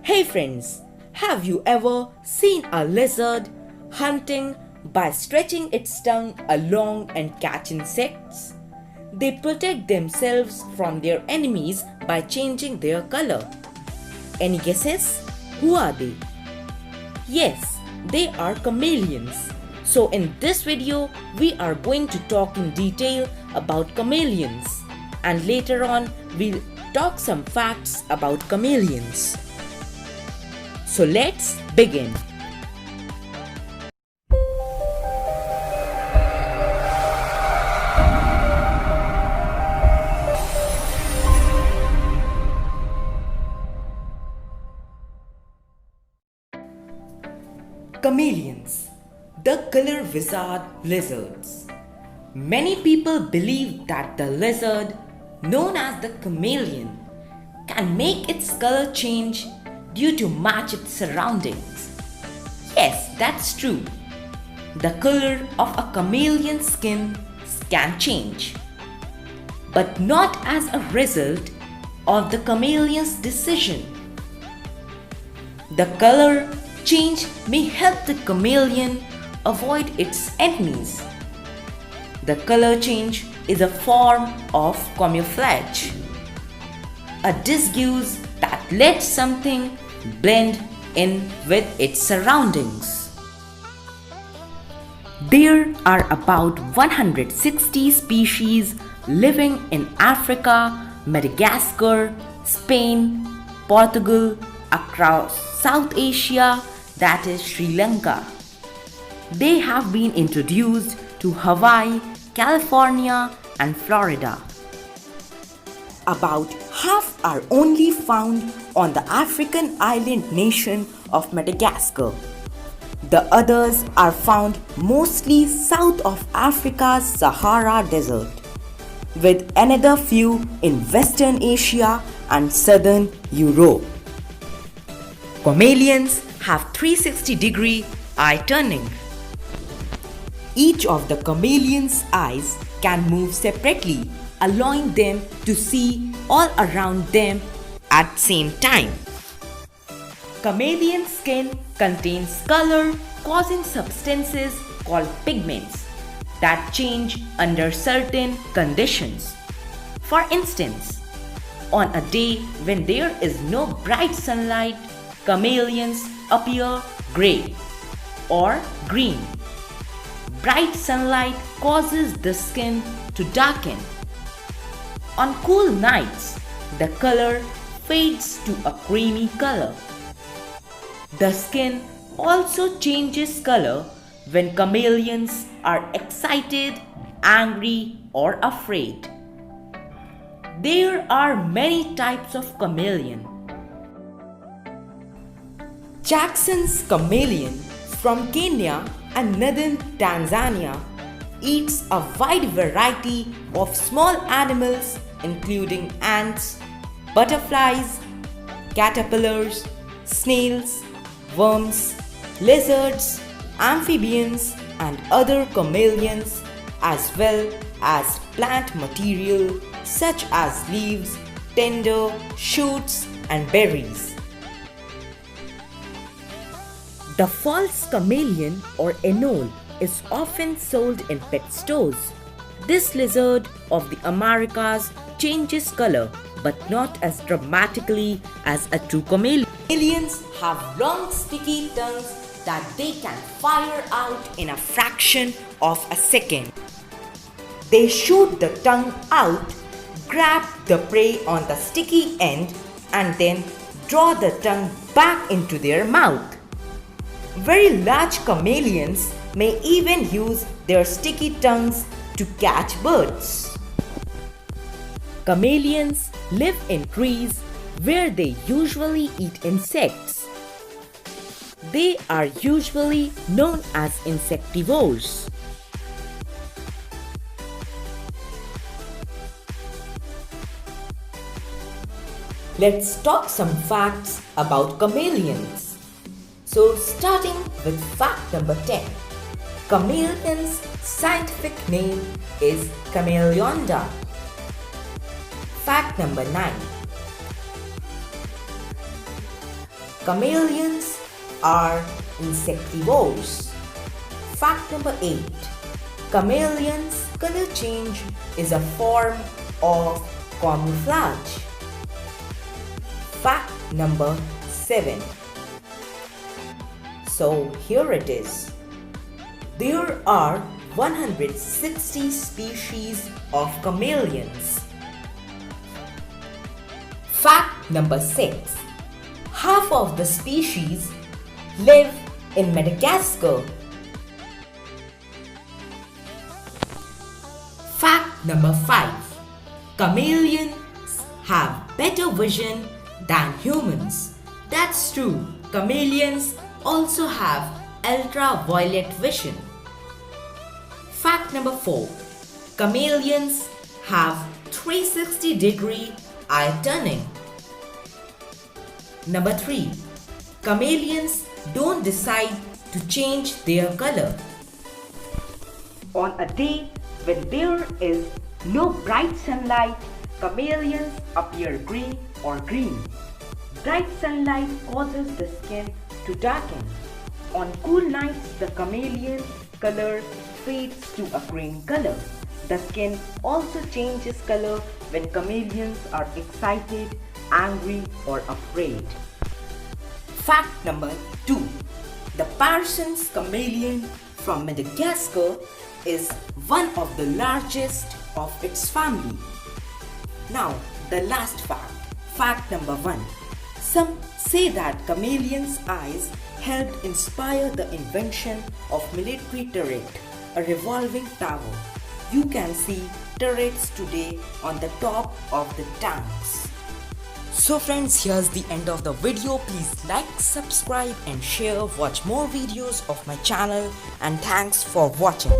Hey friends, have you ever seen a lizard hunting by stretching its tongue along and catch insects? They protect themselves from their enemies by changing their color. Any guesses? Who are they? Yes, they are chameleons. So in this video, we are going to talk in detail about chameleons, and later on we'll talk some facts about chameleons. So let's begin. Chameleons, the color wizard lizards. Many people believe that the lizard, known as the chameleon, can make its color change due to match its surroundings. Yes, that's true. The color of a chameleon's skin can change, but not as a result of the chameleon's decision. The color change may help the chameleon avoid its enemies. The color change is a form of camouflage, a disguise that lets something blend in with its surroundings. There are about 160 species living in Africa, Madagascar, Spain, Portugal, across South Asia, that is Sri Lanka. They have been introduced to Hawaii, California, and Florida. About half are only found on the African island nation of Madagascar. The others are found mostly south of Africa's Sahara Desert, with another few in Western Asia and Southern Europe. Chameleons have 360-degree eye turning. Each of the chameleon's eyes can move separately, allowing them to see all around them at the same time. Chameleon skin contains color-causing substances called pigments that change under certain conditions. For instance, on a day when there is no bright sunlight, chameleons appear gray or green. Bright sunlight causes the skin to darken. On cool nights, the color fades to a creamy color. The skin also changes color when chameleons are excited, angry, or afraid. There are many types of chameleon. Jackson's chameleon from Kenya and northern Tanzania eats a wide variety of small animals including ants, butterflies, caterpillars, snails, worms, lizards, amphibians, and other chameleons, as well as plant material such as leaves, tender, shoots, and berries. The false chameleon or anole is often sold in pet stores. This lizard of the Americas changes color, but not as dramatically as a true chameleon. Chameleons have long sticky tongues that they can fire out in a fraction of a second. They shoot the tongue out, grab the prey on the sticky end, and then draw the tongue back into their mouth. Very large chameleons may even use their sticky tongues to catch birds. Chameleons live in trees where they usually eat insects. They are usually known as insectivores. Let's talk some facts about chameleons. So starting with fact number 10. Chameleon's scientific name is Chameleonda. Fact number 9. Chameleons are insectivores. Fact number 8. Chameleons' color change is a form of camouflage. Fact number 7. So here it is. There are 160 species of chameleons. Fact number 6. Half of the species live in Madagascar. Fact number 5. Chameleons have better vision than humans. That's true. Chameleons also have ultraviolet vision. Fact number 4. Chameleons have 360-degree eye turning. Number 3. Chameleons don't decide to change their color. On a day when there is no bright sunlight, chameleons appear green or green. Bright sunlight causes the skin to darken. On cool nights, the chameleon color fades to a green color. The skin also changes color when chameleons are excited, angry, or afraid. Fact number 2. The Parsons chameleon from Madagascar is one of the largest of its family. Now, the last fact. Fact number 1. Some say that chameleons' eyes helped inspire the invention of military turret, a revolving tower. You can see turrets today on the top of the tanks. So friends, here's the end of the video. Please like, subscribe and share. Watch more videos of my channel and thanks for watching.